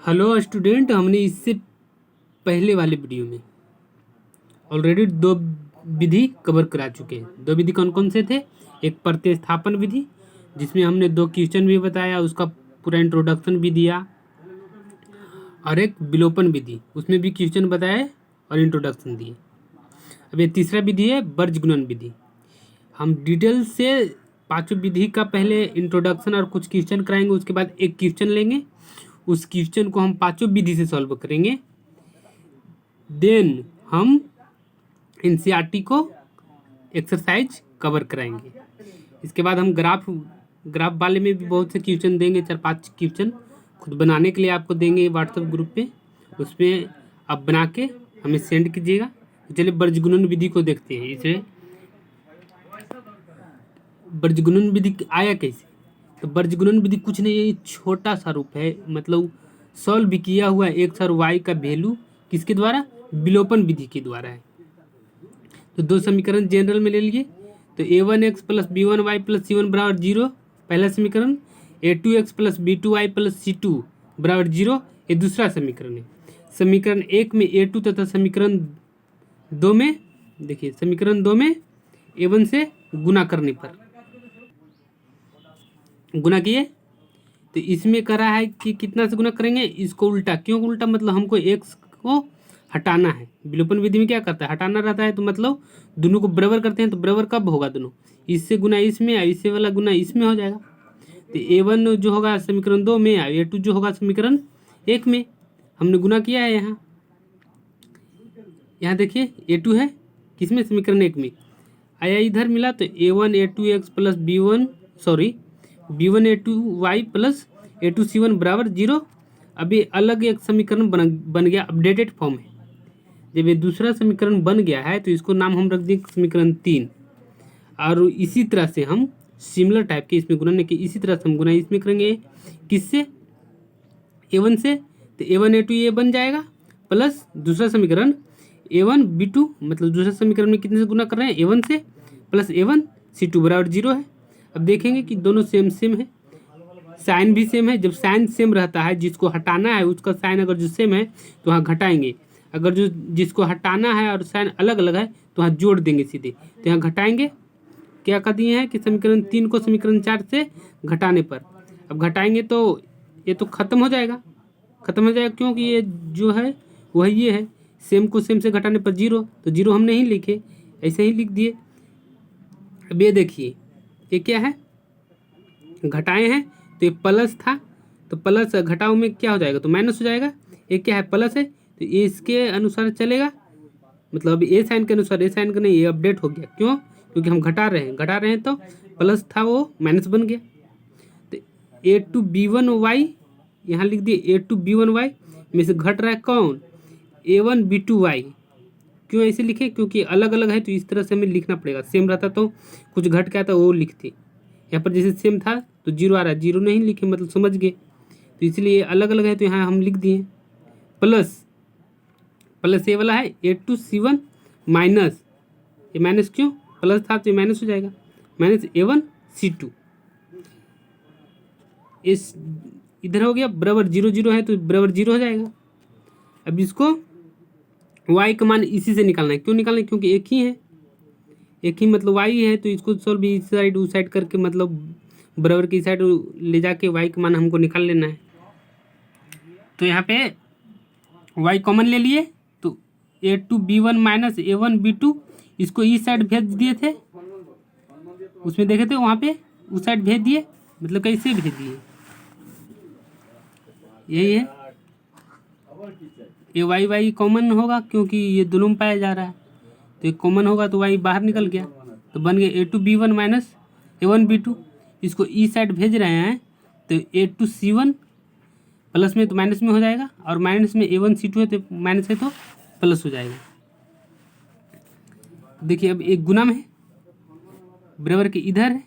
Hello student, हमने इससे पहले वाले वीडियो में ऑलरेडी दो विधि कवर करा चुके हैं। दो विधि कौन कौन से थे? एक प्रतिस्थापन विधि जिसमें हमने दो क्वेश्चन भी बताया, उसका पूरा इंट्रोडक्शन भी दिया, और एक विलोपन विधि उसमें भी क्वेश्चन बताए और इंट्रोडक्शन दिए। अब ये तीसरा विधि है वर्गगुणन विधि। हम डिटेल से पांचों विधि का पहले इंट्रोडक्शन और कुछ क्वेश्चन कराएंगे, उसके बाद एक क्वेश्चन लेंगे, उस क्वेश्चन को हम पांचों विधि से सॉल्व करेंगे। देन हम एनसीईआरटी को एक्सरसाइज कवर कराएंगे। इसके बाद हम ग्राफ वाले में भी बहुत से क्वेश्चन देंगे, 4-5 क्वेश्चन खुद बनाने के लिए आपको देंगे व्हाट्सएप ग्रुप पे, उसमें आप बना के हमें सेंड कीजिएगा। तो चलिए वर्गगुणन विधि को देखते हैं। इसे वर्गगुणन विधि आया कैसे? तो वर्गगुणन विधि कुछ नहीं, ये छोटा सा रूप है, मतलब सॉल्व भी किया हुआ है एक्स और वाई का वैल्यू किसके द्वारा? विलोपन विधि के द्वारा है। तो दो समीकरण जनरल में ले लिए, तो a1x plus b1y plus c1 बराबर 0 पहला समीकरण, a2x plus b2y plus c2 बराबर 0 ये दूसरा समीकरण है। समीकरण 1 में a2 तथा समीकरण 2 में, देखिए समीकरण 2 में a1 से गुना करने पर गुना किए, तो इसमें कह रहा है कि कितना से गुना करेंगे, इसको उल्टा। क्यों उल्टा? मतलब हमको x को हटाना है। विलोपन विधि में क्या करता है? हटाना रहता है। तो मतलब दोनों को बराबर करते हैं, तो बराबर कब होगा? दोनों इससे गुना इसमें और इससे वाला गुना इसमें हो जाएगा। तो a1 जो होगा समीकरण 2 में और a2 जो होगा समीकरण 1 में। हमने गुना किया है। यहाँ देखिए a2 है किसमें? समीकरण 1 में। आया इधर मिला, तो a1 a2x plus b1 a2y plus a2c1 बराबर 0। अभी अलग एक समीकरण बन गया, अपडेटेड फॉर्म है। जब ये दूसरा समीकरण बन गया है तो इसको नाम हम रख देंगे समीकरण 3। और इसी तरह से हम सिमिलर टाइप के इसमें गुणन के इसी तरह से हम गुना इसमें करेंगे। किससे? a1 से। तो a1 a2 ये बन जाएगा, प्लस दूसरा समीकरण a1 b2, मतलब दूसरा समीकरण में कितने से गुना कर रहे हैं? a1 से प्लस a1 c2 बराबर 0 है। अब देखेंगे कि दोनों सेम सेम है, साइन भी सेम है। जब साइन सेम रहता है, जिसको हटाना है उसका साइन अगर जो सेम है तो वहाँ घटाएंगे, अगर जो जिसको हटाना है और साइन अलग अलग है तो वहाँ जोड़ देंगे सीधे। तो यहाँ घटाएंगे, क्या कर दिए हैं कि समीकरण 3 को समीकरण 4 से घटाने पर, अब घटाएंगे तो ये तो खत्म हो जाएगा। क्योंकि ये जो है वही ये है, सेम को सेम से घटाने पर 0, तो 0 हम नहीं लिखे, ऐसे ही लिख दिए। अब ये देखिए ये क्या है? घटाए हैं, तो ये प्लस था, तो प्लस घटाओ में क्या हो जाएगा? तो माइनस हो जाएगा। ये क्या है? प्लस है, तो ये इसके अनुसार चलेगा, मतलब अभी ए साइन के अनुसार, ए साइन का नहीं, ये अपडेट हो गया। क्यों? क्योंकि हम घटा रहे हैं तो प्लस था वो माइनस बन गया। तो a2b1y यहाँ लिख दिए, a2b1y में से घट रहा है कौन? a1b2y। क्यों ऐसे लिखे? क्योंकि अलग अलग है तो इस तरह से हमें लिखना पड़ेगा। सेम रहता तो कुछ घट के आता वो लिखते, यहाँ पर जैसे सेम था तो 0 आ रहा है, 0 नहीं लिखे मतलब समझ गए। तो इसलिए अलग अलग है तो यहाँ हम लिख दिए प्लस ये वाला है a2c1 माइनस, ये माइनस क्यों? प्लस था तो ये माइनस हो जाएगा, माइनस a1c2। इस इधर हो गया बराबर 0 0 है तो बराबर 0 हो जाएगा। अब इसको y का मान इसी से निकालना है। क्यों निकालना है? क्योंकि एक ही है, एक ही मतलब y है, तो इसको सॉल्व इस साइड उस साइड करके, मतलब बराबर की साइड ले जाके y का मान हमको निकाल लेना है। तो यहाँ पे y कॉमन ले लिए, तो a2b1 माइनस a1b2 इसको इस साइड भेज दिए थे, उसमें देखे थे वहाँ पे उस साइड भेज दिए, मतलब कैसे भेज दिए? यही है, ये y कॉमन होगा क्योंकि ये दोनों में पाया जा रहा है, तो ये कॉमन होगा तो y बाहर निकल गया, तो बन गया a2b1 माइनस a1b2। इसको ई साइड भेज रहे हैं तो a2c1 प्लस में तो माइनस में हो जाएगा, और माइनस में a1c2 है तो माइनस है तो प्लस हो जाएगा। देखिए अब एक गुना में है, बराबर के इधर है,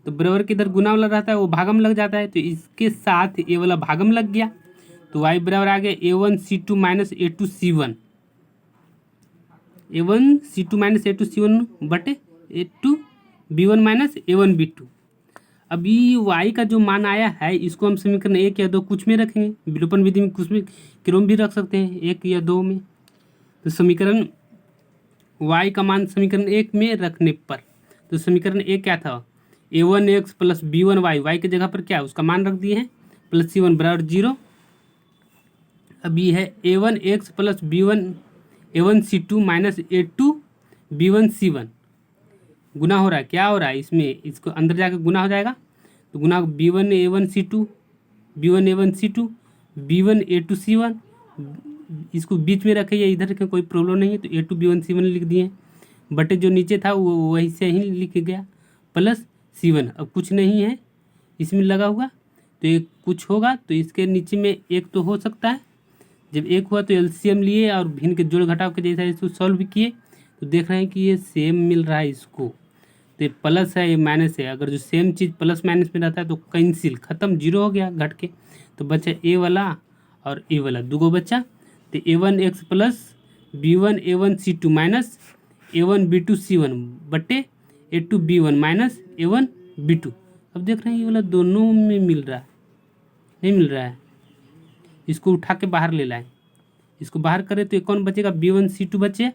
तो बराबर के इधर गुना वाला रहता है वो भागम लग जाता है, तो इसके साथ ये वाला भागम लग गया, तो y बराबर आ गया a1c2 minus a2c1, a1c2 minus a2c1 बटे a2b1 माइनस a1b2। अभी y का जो मान आया है इसको हम समीकरण 1 या 2 कुछ में रखेंगे, विलोपन विधि में कुछ में क्रम भी रख सकते हैं 1 या 2 में। तो समीकरण y का मान समीकरण 1 में रखने पर, तो समीकरण 1 क्या था, a1x प्लस b1y, y की जगह पर क्या है उसका मान रख दिए हैं, प्लस c1 बराबर 0। अभी है a1x plus b1 a1c2 minus a2 b1c1, गुना हो रहा है, क्या हो रहा है इसमें, इसको अंदर जाकर गुना हो जाएगा, तो गुना b1 a1c2 b1 a1c2 b1 a2c1, इसको बीच में रखे या इधर रखें कोई प्रॉब्लम नहीं है, तो a2 b1c1 लिख दिए, बटे जो नीचे था वो वही से ही लिख गया, प्लस c1। अब कुछ नहीं है इसमें लगा हुआ, तो एक कुछ होगा तो इसके नीचे में एक तो हो सकता है, जब एक हुआ तो एलसीएम लिए और भिन्न के जोड़ घटाव के जैसा इसको सॉल्व किए, तो देख रहे हैं कि ये सेम मिल रहा है इसको, तो ये प्लस है ये माइनस है, अगर जो सेम चीज़ प्लस माइनस में रहता है तो कैंसिल खत्म, जीरो हो गया घट के, तो बचा ए वाला और ए वाला दूगो बच्चा, तो a1x plus b1 a1c2 minus a1 b2 c1 बटे a2 b1 minus a1 b2। अब देख रहे हैं ये वाला दोनों में मिल रहा है, नहीं मिल रहा है, इसको उठा के बाहर ले लाएं, इसको बाहर करें तो ये कौन बचेगा, b1 c2 बचे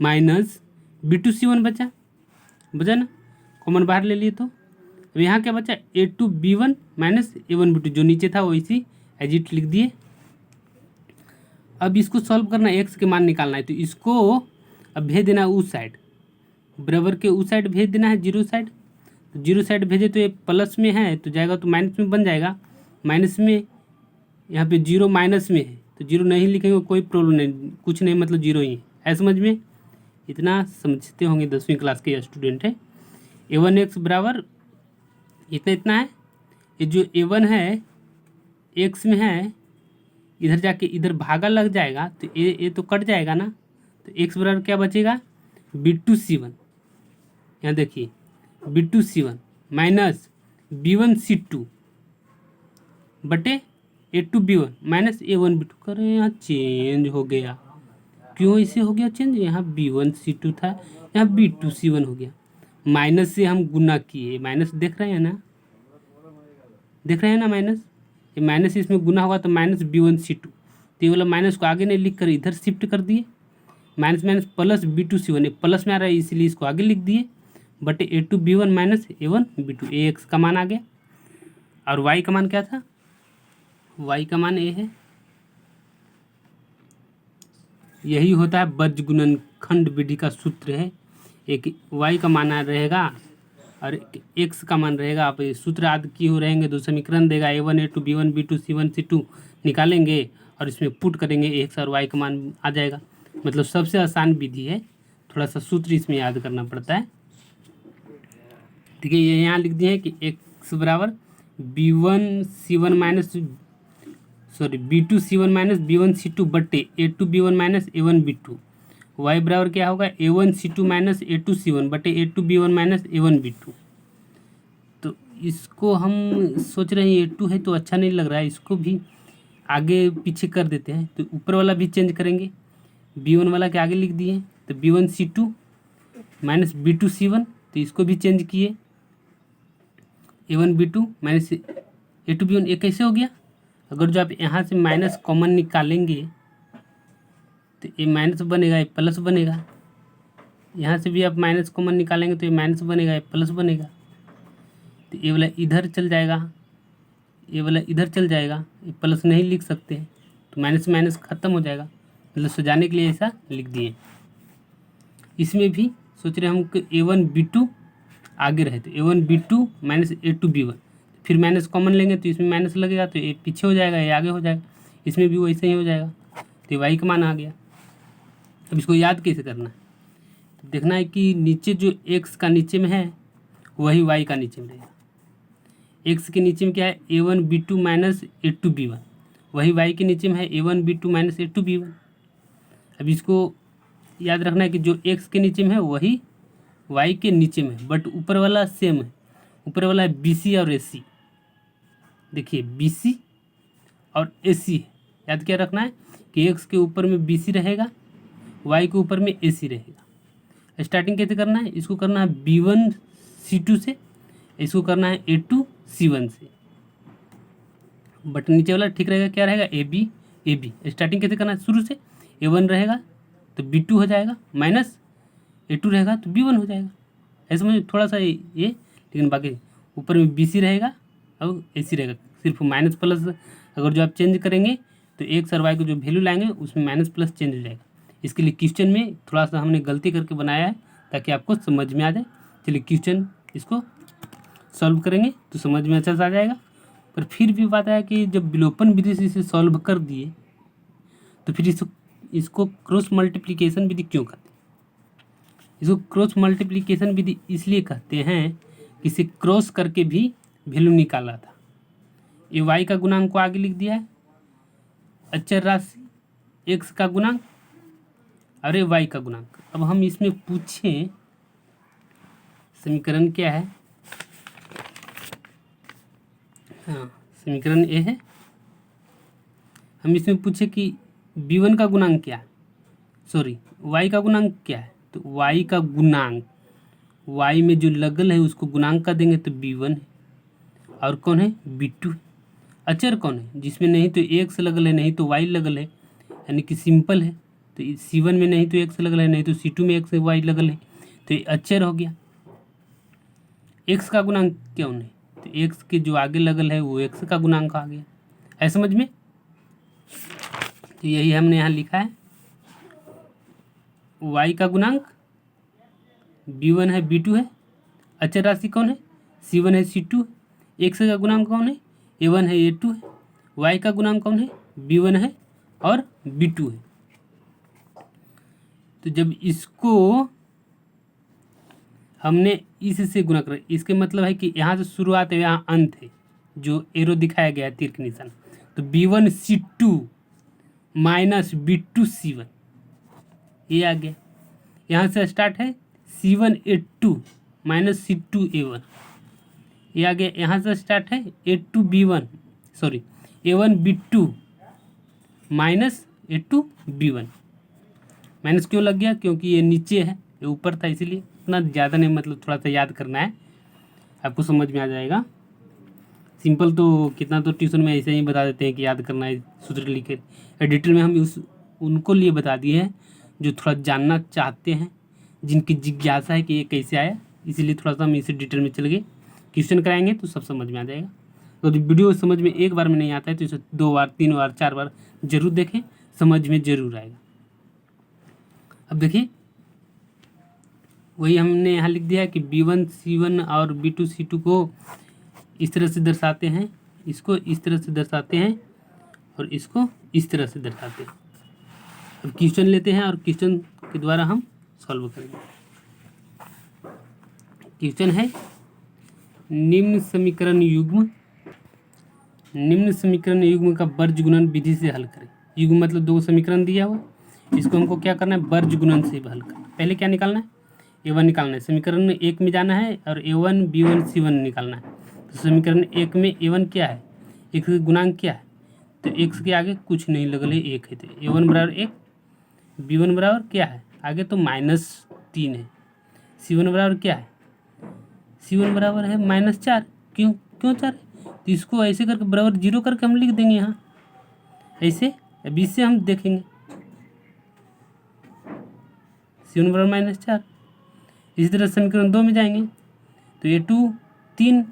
माइनस b2 c1 बचा ना, कॉमन बाहर ले लिए, तो अब यहाँ क्या बचा a2 b1 minus a1 b2, जो नीचे था वो इसी एज इट लिख दिए। अब इसको सॉल्व करना है, एक्स के मान निकालना है, तो इसको अब भेज देना है उस साइड, बराबर के उस साइड भेज देना है, जीरो साइड, तो जीरो साइड भेजे तो ये प्लस में है तो जाएगा तो माइनस में बन जाएगा, माइनस में यहाँ पे जीरो माइनस में है तो जीरो नहीं लिखेंगे कोई प्रॉब्लम नहीं, कुछ नहीं मतलब जीरो ही है, समझ में, इतना समझते होंगे 10वीं क्लास के स्टूडेंट है। a1x बराबर इतना है, ये जो a1 है x में है, इधर जाके इधर भागा लग जाएगा तो ये तो कट जाएगा ना, तो x बराबर क्या बचेगा b2 c1, यहाँ देखिए b2 c1 minus b1 c2 बटे a2 b1 minus a1 b2, करें यहाँ चेंज हो गया, क्यों इसे हो गया चेंज, यहाँ b1 c2 था यहाँ b2 c1 हो गया, माइनस से हम गुना किए, माइनस देख रहे हैं ना, देख रहे हैं ना माइनस, ये माइनस इसमें गुना होगा तो माइनस b1 c2, तो ये वाला माइनस को आगे नहीं लिख कर इधर शिफ्ट कर दिए, minus minus plus b2 c1, plus में आ रहा है इसलिए इसको आगे लिख दिए, बटे a2 b1 minus a1 b2, ax का मान आ गया, और y का मान क्या था, y का मान a है, यही होता है वर्ज गुणनखंड विधि का सूत्र है, एक y का मान रहेगा और x का मान रहेगा, आप सूत्र आदि की हो रहेंगे, दो समीकरण देगा a1 a2 b1 b2 c1 c2 निकालेंगे और इसमें पुट करेंगे x और y का मान आ जाएगा, मतलब सबसे आसान विधि है, थोड़ा सा सूत्र इसमें याद करना पड़ता है। ठीक है, ये यहाँ लिख दिए हैं कि x बराबर b1 c1 minus b2 c1 minus b1 c2 बट्टे a2 b1 minus a1 b2, y बराबर क्या होगा a1 c2 minus a2 c1 बटे a2 b1 minus a1 b2। तो इसको हम सोच रहे हैं a2 है तो अच्छा नहीं लग रहा है, इसको भी आगे पीछे कर देते हैं, तो ऊपर वाला भी चेंज करेंगे, b1 वाला के आगे लिख दिए, तो b1 c2 minus b2 c1, तो इसको भी चेंज किए, a1 b2 minus a2 b1, ये कैसे हो गया, अगर जो आप यहाँ से माइनस कॉमन निकालेंगे तो ये माइनस बनेगा, ये प्लस बनेगा, यहाँ से भी आप माइनस कॉमन निकालेंगे तो ये माइनस बनेगा, ये प्लस बनेगा, तो ये वाला इधर चल जाएगा, ये वाला इधर चल जाएगा, ये प्लस नहीं लिख सकते हैं तो माइनस माइनस ख़त्म हो जाएगा, मतलब सजाने के लिए ऐसा लिख दिए। इसमें भी सोच रहे हम कि a1 b2 आगे रहे, तो a1 b2 minus a2 b1, फिर माइनस कॉमन लेंगे तो इसमें माइनस लगेगा तो ये पीछे हो जाएगा, ये आगे हो जाएगा, इसमें भी वैसे ही हो जाएगा, तो y का मान आ गया। अब इसको याद कैसे करना है, तो देखना है कि नीचे जो x का नीचे में है वही y का नीचे में रहेगा, x के नीचे में क्या है a1 b2 minus a2 b1, वही y के नीचे में है a1 b2 minus a2 b1। अब इसको याद रखना है कि जो x के नीचे में है वही y के नीचे में है, बट ऊपर वाला सेम है, ऊपर वाला है BC और AC, देखिए BC और AC है, याद क्या रखना है कि x के ऊपर में BC रहेगा, y के ऊपर में AC रहेगा। स्टार्टिंग कैसे करना है, इसको करना है b1 c2 से, इसको करना है A2C1 से, बट नीचे वाला ठीक रहेगा, क्या रहेगा ए बी। स्टार्टिंग कैसे करना है, शुरू से A1 रहेगा तो B2 हो जाएगा, माइनस A2 रहेगा तो B1 हो जाएगा। ऐसे में थोड़ा सा ये, लेकिन बाकी ऊपर में BC रहेगा और AC रहेगा, सिर्फ माइनस प्लस अगर जो आप चेंज करेंगे तो एक्स और वाई को जो वैल्यू लाएंगे उसमें माइनस प्लस चेंज हो जाएगा। इसके लिए क्वेश्चन में थोड़ा सा हमने गलती करके बनाया है ताकि आपको समझ में आ जाए। चलिए क्वेश्चन इसको सॉल्व करेंगे तो समझ में अच्छा से आ जाएगा। पर फिर भी बात है कि जब विलोपन विधि से इसे सॉल्व कर दिए तो फिर इसको क्रॉस मल्टीप्लिकेशन विधि क्यों कहते हैं? इसको क्रॉस मल्टीप्लिकेशन विधि इसलिए कहते हैं कि इसे क्रॉस करके भी वैल्यू निकाला था। ये वाई का गुणांक को आगे लिख दिया है, अचर राशि एक्स का गुणांक और ये वाई का गुणांक। अब हम इसमें पूछें समीकरण क्या है, हाँ समीकरण ए है। हम इसमें पूछे कि B1 का गुणांक क्या है, सॉरी y का गुणांक क्या है, तो y का गुणांक y में जो लगल है उसको गुणांक का देंगे तो B1 है, और कौन है B2। अचर कौन है, जिसमें नहीं तो x लगल है नहीं तो y लगल है, यानी कि सिंपल है। तो C1 में नहीं तो x लगल है नहीं तो C2 में x y लगल है, तो ये अचर हो गया। x का गुणांक कौन है, तो x के जो आगे लगल है वो x का गुणांक आ गया। है समझ में? तो यही हमने यहाँ लिखा है, y का गुणांक B1 है B2 है, अचर राशि कौन है C1 है C2 है, x का गुणांक कौन है A1 है A2 है, y का गुणांक कौन है B1 है और B2 है। तो जब इसको हमने इससे गुणा कर, इसके मतलब है कि यहाँ से शुरुआत है यहाँ अंत है, जो एरो दिखाया गया है तीर के निशान, तो B1C2 माइनस B2C1 ये आ गया। यहाँ से स्टार्ट है C1A2 माइनस C2A1 ये आ गया। यहाँ से स्टार्ट है A2B1 sorry A1B2 minus A2B1। Minus क्यों लग गया, क्योंकि ये नीचे है ये ऊपर था, इसीलिए इतना ज़्यादा नहीं, मतलब थोड़ा सा याद करना है, आपको समझ में आ जाएगा। सिंपल तो कितना तो ट्यूशन में ऐसे ही बता देते हैं कि याद करना है सूत्र लिख के, डिटेल में हम उनको लिए बता दिए हैं जो थोड़ा जानना चाहते हैं, जिनकी जिज्ञासा है कि ये कैसे आया, इसीलिए थोड़ा सा हम इसे डिटेल में चल गए। क्वेश्चन कराएंगे तो सब समझ में आ जाएगा। तो वीडियो समझ में एक बार में नहीं आता है तो इसे 2 बार 3 बार 4 बार जरूर देखें, समझ में जरूर आएगा। अब देखिए वही हमने यहाँ लिख दिया है कि B1C1 और B2C2 को इस तरह से दर्शाते हैं, इसको इस तरह से दर्शाते हैं और इसको इस तरह से दर्शाते हैं। अब क्वेश्चन लेते हैं और क्वेश्चन के द्वारा हम सॉल्व करेंगे। क्वेश्चन है निम्न समीकरण युग्म का वर्ज गुणन विधि से हल करें। युग्म मतलब 2 समीकरण दिया हुआ, इसको हमको क्या करना है वर्ज गुणन से हल करना है। पहले क्या निकालना है A1 निकालना है, समीकरण 1 में जाना है और A1 B1 C1 निकालना है। तो समीकरण 1 में A1 क्या है, x का गुणांक क्या है, तो x के आगे कुछ नहीं लगल है 1 है, तो A1 बराबर 1, B1 बराबर क्या है आगे तो -3 है, C1 बराबर क्या है, C1 बराबर है -4। क्यों 4 है, तो इसको ऐसे करके बराबर 0 करके हम लिख देंगे यहाँ ऐसे। अब इससे हम देखेंगे C1 बराबर -4। इसी तरह समीकरण 2 में जाएंगे तो A2 3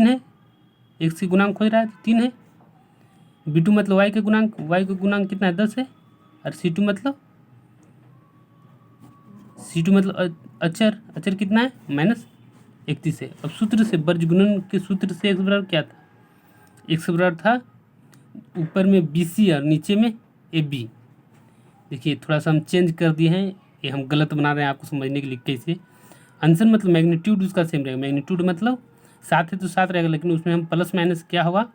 है, x के गुणांक खोज रहा है तो 3 है, B2 मतलब y का गुणांक कितना है 10 है, और C2 मतलब अचर कितना है -31 है। अब सूत्र से वर्ज गुणन के सूत्र से x बराबर क्या था, x बराबर था ऊपर में BC और नीचे में AB। देखिए थोड़ा सा हम चेंज कर दिए हैं, ये हम गलत बना रहे हैं आपको समझने के लिए कैसे। आंसर मतलब मैग्नीट्यूड उसका सेम रहेगा, मैग्नीट्यूड मतलब 7 है तो 7 रहेगा, लेकिन उसमें हम प्लस माइनस क्या होगा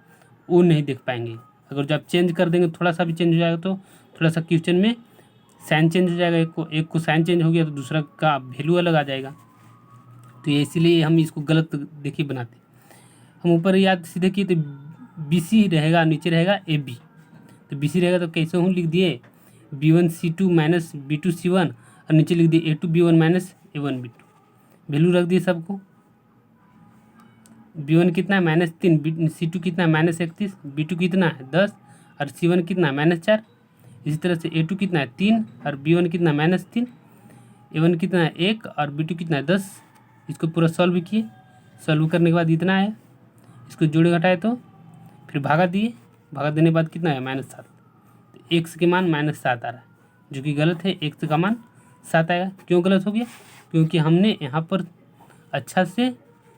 वो नहीं देख पाएंगे। अगर जो आप चेंज कर देंगे थोड़ा सा भी चेंज हो जाएगा तो थोड़ा सा क्वेश्चन में साइन चेंज हो जाएगा, एक को साइन चेंज हो गया तो दूसरा का वैल्यू अलग आ जाएगा। तो ये इसीलिए हम इसको गलत देखिए बनाते। हम ऊपर याद सीधे किए तो BC रहेगा, नीचे रहेगा AB, तो BC रहेगा तो कैसे हम लिख दिए B1C2 माइनस B2C1 और नीचे लिख दिए A2B1 माइनस A1B2। वैल्यू रख दिए सबको। B1 कितना है -3, C2 कितना है -31, B2 कितना है 10 और C1 कितना है -4। इसी तरह से A2 कितना है 3 और B1 कितना है -3, A1 कितना है 1 और B2 कितना है 10। इसको पूरा सॉल्व किए, सॉल्व करने के बाद इतना है, इसको जोड़े घटाए तो फिर भागा दिए, भागा देने के बाद कितना है -7। तो x के मान -7 आ रहा है, जो कि गलत है। x का मान 7 आएगा। क्यों गलत हो गया? क्योंकि हमने यहाँ पर अच्छा से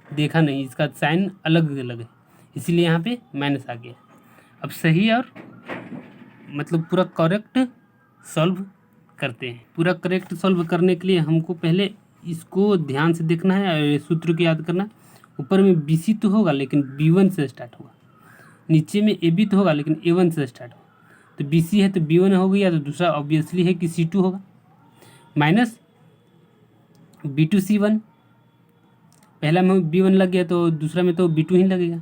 देखा नहीं, इसका साइन अलग अलग है, इसीलिए यहाँ पे माइनस आ गया। अब सही और मतलब पूरा करेक्ट सॉल्व करते हैं। पूरा करेक्ट सॉल्व करने के लिए हमको पहले इसको ध्यान से देखना है और सूत्र को याद करना है। ऊपर में BC तो होगा लेकिन B1 से स्टार्ट होगा, नीचे में AB तो होगा लेकिन A1 से स्टार्ट होगा। तो BC है तो B1 हो गया, तो दूसरा ऑब्वियसली है कि C2 होगा, माइनस B2 C1। पहला में B1 लग गया तो दूसरा में तो B2 ही लगेगा।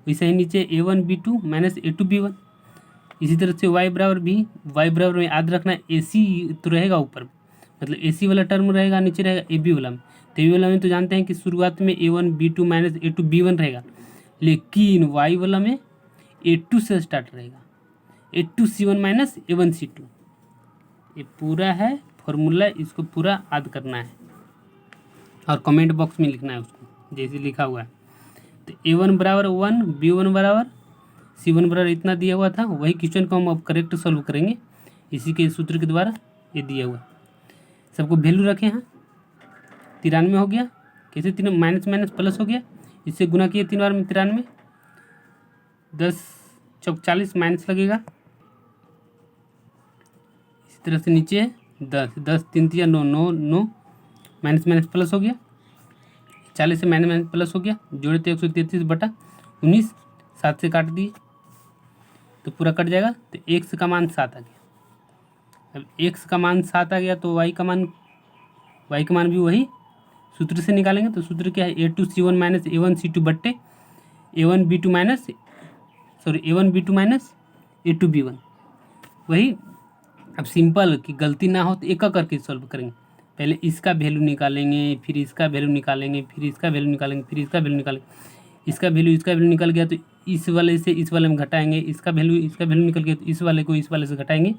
वैसे ही नीचे A1 B2 minus A2 B1। इसी तरह से y बराबर भी, y बराबर में याद रखना AC तो रहेगा ऊपर, मतलब AC वाला टर्म रहेगा, नीचे रहेगा AB वाला में। तो AB वाला में तो जानते हैं कि शुरुआत में A1 B2 minus A2 B1 रहेगा, लेकिन y वाला में A2 से स्टार्ट रहेगा, A2 C1 minus A1 C2। ये पूरा है फॉर्मूला, इसको पूरा याद करना है और कमेंट बॉक्स में लिखना है उसको जैसे लिखा हुआ है। तो A1 बराबर 1, B1 बराबर C1 बराबर इतना दिया हुआ था, वही क्वेश्चन को हम अब करेक्ट सॉल्व करेंगे इसी के सूत्र के द्वारा। ये दिया हुआ सबको वैल्यू रखे हैं। 93 हो गया, कैसे 3 माइनस माइनस प्लस हो गया, इससे गुना किए 3 बार में 93, 10 चौक 40 माइनस लगेगा। इसी तरह से नीचे 10 10 3 3 9 9 9 माइनस माइनस प्लस हो गया, 40 से माइनस माइनस प्लस हो गया, जोड़े तो 133/19, 7 से काट दिए तो पूरा कट जाएगा। तो x का मान 7 आ गया। अब x का मान 7 आ गया तो y का मान भी वही सूत्र से निकालेंगे। तो सूत्र क्या है? A2 C1 minus A1 C2 बट्टे A1 B2 minus A2 B1, वही। अब सिंपल कि गलती ना हो तो एक करके सॉल्व करेंगे। पहले इसका वैल्यू निकालेंगे, फिर इसका वैल्यू निकालेंगे, फिर इसका वैल्यू निकालेंगे, फिर इसका वैल्यू निकालेंगे। इसका वैल्यू निकल गया तो इस वाले से इस वाले में घटाएंगे, इसका वैल्यू निकल गया तो इस वाले को इस वाले से घटाएंगे।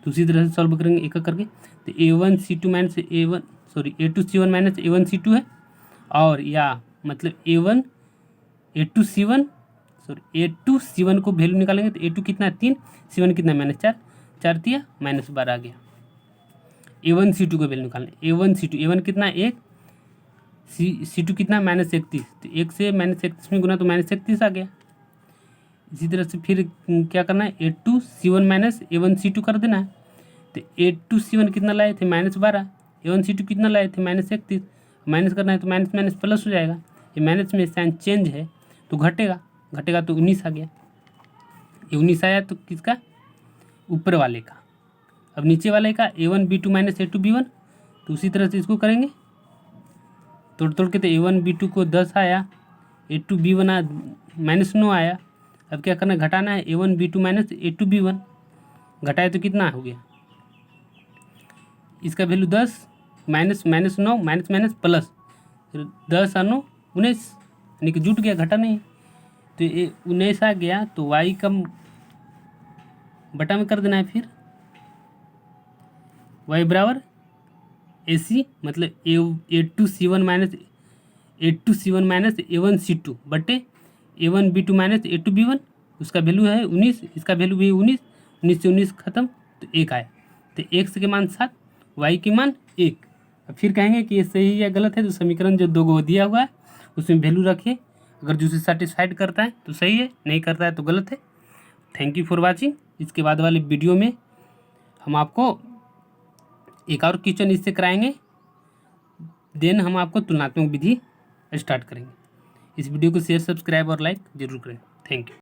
तो उसी तरह से सॉल्व करेंगे एक करके। तो A2 C1 minus A1 C2 है, और या मतलब A2 C1 को वैल्यू निकालेंगे तो A2 कितना है 3, C1 कितना है -4, 4 3 -12 आ गया। A1 C2 को वैल्यू निकालना, A1 कितना है 1, C2 कितना है -31, तो 1 से -31 में गुना तो -31 आ गया। इसी तरह से फिर क्या करना है, A2 C1 minus A1 C2 कर देना है। तो A2 C1 कितना लाए थे -12, A1 C2 कितना लाए थे -31, माइनस करना है तो माइनस माइनस प्लस हो जाएगा। ये माइनस में साइन चेंज है तो घटेगा तो 19 आ गया। ये 19 आया तो किसका? ऊपर वाले का। अब नीचे वाले का A1 B2 minus A2 B1, तो उसी तरह से इसको करेंगे तोड़ के। तो A1 B2 को 10 आया, A2 B1 -9 आया। अब क्या करना है, घटाना है A1 B2 minus A2 B1, घटाए तो कितना हो गया, इसका वैल्यू 10 -9 माइनस प्लस 10 और 9 19, यानी कि जुट गया, घटा नहीं। तो ये 19 आ गया तो y का बटा में कर देना है। फिर y बराबर AC मतलब A2 C1 minus A1 C2 बटे A1 B2 minus A2 B1, उसका वैल्यू है 19, इसका वैल्यू भी 19, 19 से 19 खत्म तो 1 आया। तो x के मान 7, y के मान 1। अब फिर कहेंगे कि ये सही या गलत है, तो समीकरण जो 2 को दिया हुआ है उसमें वैल्यू रखिए। अगर जो सेटिस्फाइड करता है तो सही है, नहीं करता है तो गलत है। Thank you for watching. इसके बाद वाले वीडियो में हम आपको एक और क्वेश्चन इससे कराएंगे, देन हम आपको तुलनात्मक विधि स्टार्ट करेंगे। इस वीडियो को शेयर, सब्सक्राइब और लाइक जरूर करें। Thank you.